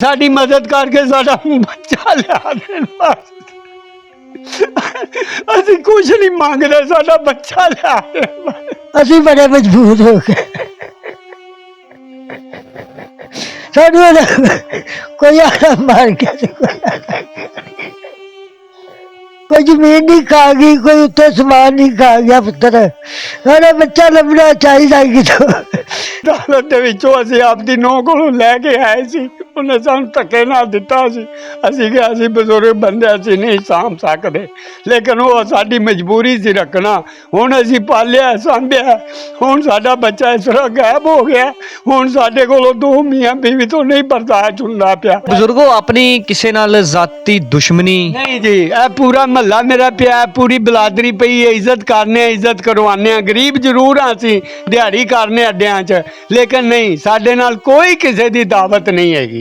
साड़ी मदद करके साडा बच्चा लिया देन बस। असीं कुछ नहीं मंगदे, साडा बच्चा लिया देन बस। असीं बड़े मजबूर हो गए। सानू कोई आना मार गया, कोई जमीन नहीं खा गई, कोई उत्ते समान नहीं खा गया। पुत्र साडा बच्चा लभना चाहिए कितों। अदालत दे विचों असीं आपदी नूंह कोलों लैके आए सी, उन्हें सानूं धक्के नाल दित्ता सी। असीं किहा असीं बजुर्ग बंदे असीं नहीं साਂਭ सकदे, लेकिन वो साडी मजबूरी सी रखना। हुण असीं पालिया सांभिया, हुण साडा बच्चा इस तरह गायब हो गया। हुण साडे कोलों दो मियाँ बीवी तो नहीं बर्दाश्त हुंदा पिया। ਬਜ਼ੁਰਗੋ ਆਪਣੀ ਕਿਸੇ ਨਾਲ ਜ਼ਾਤੀ ਦੁਸ਼ਮਣੀ नहीं जी, ए पूरा महला मेरा पिया, पूरी बलादरी पई है। इज्जत करने, इज्जत करवाने, गरीब जरूर हाँ असीं, दिहाड़ी करने अड्डियां च, लेकिन नहीं साडे नाल कोई किसी दी दावत नहीं हैगी।